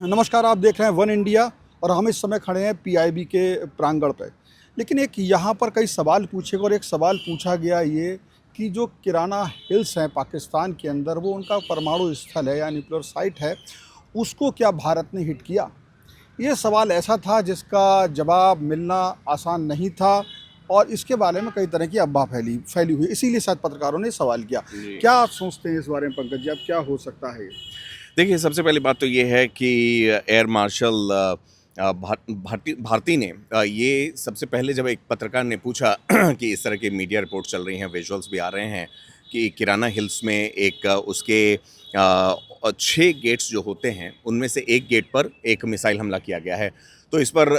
नमस्कार, आप देख रहे हैं वन इंडिया और हम इस समय खड़े हैं पीआईबी के प्रांगण पे। लेकिन एक यहाँ पर कई सवाल पूछे गए और एक सवाल पूछा गया ये कि जो किराना हिल्स हैं पाकिस्तान के अंदर, वो उनका परमाणु स्थल है या न्यूक्लियर साइट है, उसको क्या भारत ने हिट किया? ये सवाल ऐसा था जिसका जवाब मिलना आसान नहीं था और इसके बारे में कई तरह की अफवाह फैली हुई, इसीलिए शायद पत्रकारों ने सवाल किया। जी। क्या आप सोचते हैं इस बारे में पंकज जी, अब क्या हो सकता है ये? देखिए, सबसे पहली बात तो ये है कि एयर मार्शल भारती ने ये सबसे पहले जब एक पत्रकार ने पूछा कि इस तरह की मीडिया रिपोर्ट चल रही हैं, विजुअल्स भी आ रहे हैं कि किराना हिल्स में एक उसके 6 गेट्स जो होते हैं, उनमें से एक गेट पर एक मिसाइल हमला किया गया है। तो इस पर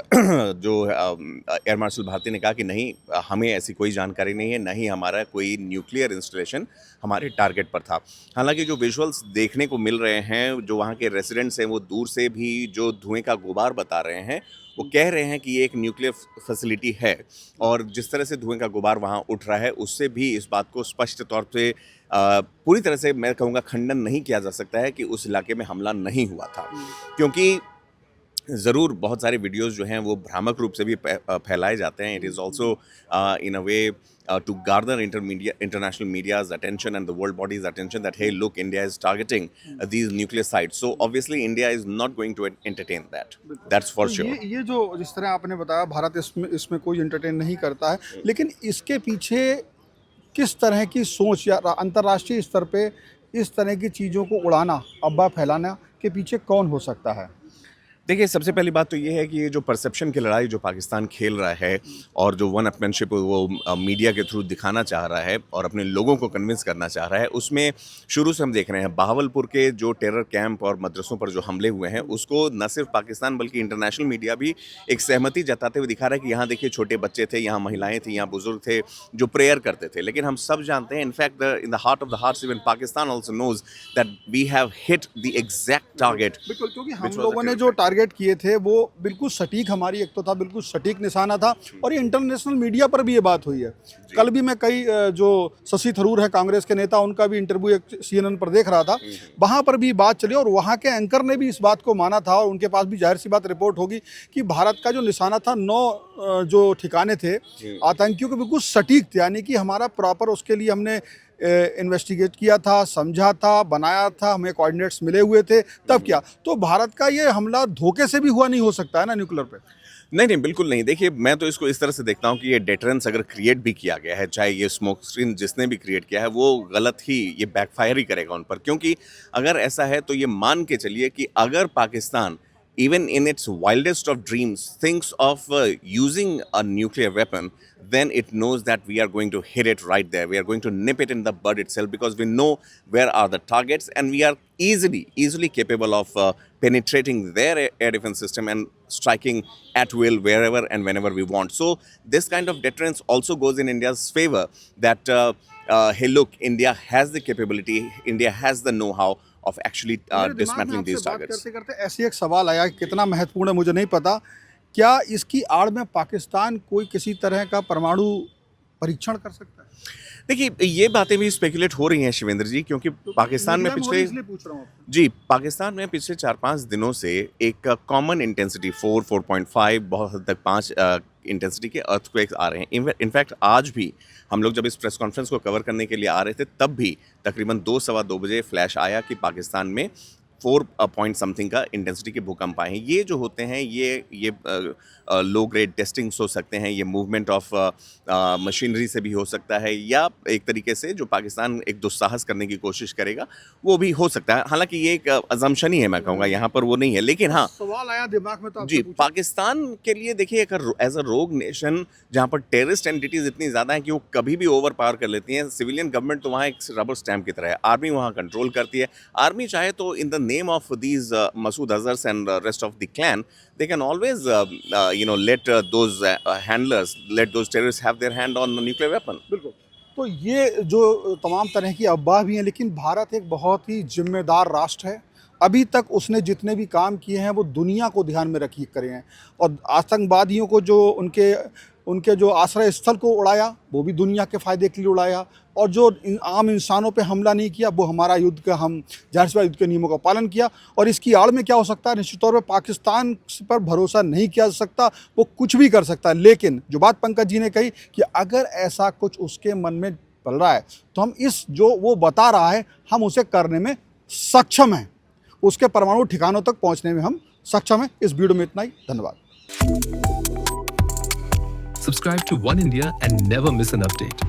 जो एयर मार्शल भारती ने कहा कि नहीं, हमें ऐसी कोई जानकारी नहीं है, ना ही हमारा कोई न्यूक्लियर इंस्टॉलेशन हमारे टारगेट पर था। हालांकि जो विजुअल्स देखने को मिल रहे हैं, जो वहाँ के रेसिडेंट्स हैं, वो दूर से भी जो धुएं का गुबार बता रहे हैं, वो कह रहे हैं कि ये एक न्यूक्लियर फैसिलिटी है। और जिस तरह से धुएं का गुबार वहाँ उठ रहा है, उससे भी इस बात को स्पष्ट तौर पे पूरी तरह से मैं कहूँगा खंडन नहीं किया जा सकता है कि उस इलाके में हमला नहीं हुआ था। क्योंकि ज़रूर बहुत सारे वीडियोज़ जो हैं वो भ्रामक रूप से भी फैलाए जाते हैं। It is also in a way to garner international media's attention and the world body's attention that hey look, India is targeting these nuclear sites, so obviously India is not going to entertain that. That's for तो sure. ये जो जिस तरह आपने बताया, भारत इसमें इसमें कोई एंटरटेन नहीं करता है, लेकिन इसके पीछे किस तरह की सोच या अंतर्राष्ट्रीय स्तर पे इस तरह की चीज़ों को उड़ाना, अफवाह फैलाना के पीछे कौन हो सकता है? देखिए, सबसे पहली बात तो ये है कि ये जो परसेप्शन की लड़ाई जो पाकिस्तान खेल रहा है और जो वन अपमैनशिप वो मीडिया के थ्रू दिखाना चाह रहा है और अपने लोगों को कन्विंस करना चाह रहा है, उसमें शुरू से हम देख रहे हैं बहावलपुर के जो टेरर कैंप और मदरसों पर जो हमले हुए हैं, उसको न सिर्फ पाकिस्तान बल्कि इंटरनेशनल मीडिया भी एक सहमति जताते हुए दिखा रहा है कि यहाँ देखिए छोटे बच्चे थे, यहाँ महिलाएं थी, यहाँ बुजुर्ग थे जो प्रेयर करते थे। लेकिन हम सब जानते हैं, in fact in the heart of the hearts even Pakistan also knows that we have hit the exact target. बिल्कुल, क्योंकि हम लोगों ने जो टारगेट किए थे वो बिल्कुल सटीक, हमारी एक तो था बिल्कुल सटीक निशाना था और ये इंटरनेशनल मीडिया पर भी ये बात हुई है। कल भी मैं कई जो शशि थरूर है कांग्रेस के नेता, उनका भी इंटरव्यू एक CNN पर देख रहा था, वहाँ पर भी बात चली और वहाँ के एंकर ने भी इस बात को माना था और उनके पास भी जाहिर सी बात रिपोर्ट होगी कि भारत का जो निशाना था 9 जो ठिकाने थे आतंकियों के, बिल्कुल सटीक थे। यानी कि हमारा प्रॉपर उसके लिए हमने इन्वेस्टिगेट किया था, समझा था, बनाया था, हमें कोऑर्डिनेट्स मिले हुए थे, तब क्या तो भारत का ये हमला धोखे से भी हुआ नहीं हो सकता है ना न्यूक्लियर पे? नहीं, नहीं, बिल्कुल नहीं। देखिए, मैं तो इसको इस तरह से देखता हूँ कि ये डेटरेंस अगर क्रिएट भी किया गया है, चाहे ये स्मोक स्क्रीन जिसने भी क्रिएट किया है, वो गलत ही, ये बैकफायर ही करेगा उन पर। क्योंकि अगर ऐसा है तो ये मान के चलिए कि अगर Pakistan even in its wildest of dreams thinks of using a nuclear weapon, then it knows that we are going to hit it right there. We are going to nip it in the bud itself because we know where are the targets and we are easily capable of penetrating their air defense system and striking at will wherever and whenever we want. So this kind of deterrence also goes in India's favor that hey look, India has the capability, India has the know-how of actually dismantling these targets. करते करते ऐसी एक सवाल आया, कितना महत्वपूर्ण है मुझे नहीं पता, क्या इसकी आड़ में पाकिस्तान कोई किसी तरह का परमाणु परीक्षण कर सकता है? देखिए, ये बातें भी स्पेकुलेट हो रही हैं शिवेंद्र जी, क्योंकि पाकिस्तान में पिछले जी पाकिस्तान में पिछले 4-5 दिनों से एक कॉमन इंटेंसिटी 4.5 बहुत हद तक 5 इंटेंसिटी के अर्थक्वेक्स आ रहे हैं। इनफैक्ट आज भी हम लोग जब इस प्रेस कॉन्फ्रेंस को कवर करने के लिए आ रहे थे, तब भी तकरीबन 2 सवा 2 बजे फ्लैश आया कि पाकिस्तान में 4 पॉइंट समथिंग का इंटेंसिटी के भूकंप आए हैं। ये जो होते हैं ये लो ग्रेड टेस्टिंग्स हो सकते हैं, ये मूवमेंट ऑफ मशीनरी से भी हो सकता है, या एक तरीके से जो पाकिस्तान एक दुस्साहस करने की कोशिश करेगा वो भी हो सकता है। हालांकि ये एक अजम्पशन ही है, मैं कहूँगा, यहाँ पर वो नहीं है। लेकिन हाँ, सवाल आया दिमाग में तो जी, पाकिस्तान के लिए देखिए, एक एज अ रोग नेशन जहाँ पर टेररिस्ट एंटिटीज इतनी ज़्यादा हैं कि वो कभी भी ओवर पावर कर लेती हैं। सिविलियन गवर्नमेंट तो वहाँ एक रबर स्टैम्प की तरह है, आर्मी वहाँ कंट्रोल करती है। आर्मी चाहे तो in the name of these Masood Azhars and rest of the clan, they can always let those handlers, let those terrorists have their hand on the nuclear weapon. बिल्कुल। तो ये जो तमाम तरह की अफवाह भी हैं, लेकिन भारत एक बहुत ही जिम्मेदार राष्ट्र है। अभी तक उसने जितने भी काम किए हैं वो दुनिया को ध्यान में रखी करे हैं और आतंकवादियों को जो उनके जो आश्रय स्थल को उड़ाया, वो भी दुनिया के फ़ायदे के लिए उड़ाया और जो आम इंसानों पे हमला नहीं किया, वो हमारा युद्ध का हम जाहिर सी बात युद्ध के नियमों का पालन किया। और इसकी आड़ में क्या हो सकता है, निश्चित तौर पे पाकिस्तान पर भरोसा नहीं किया जा सकता, वो कुछ भी कर सकता है। लेकिन जो बात पंकज जी ने कही कि अगर ऐसा कुछ उसके मन में पल रहा है तो हम इस जो वो बता रहा है हम उसे करने में सक्षम हैं, उसके परमाणु ठिकानों तक पहुंचने में हम सक्षम हैं। इस वीडियो में इतना ही, धन्यवाद। Subscribe to One India and never miss an update.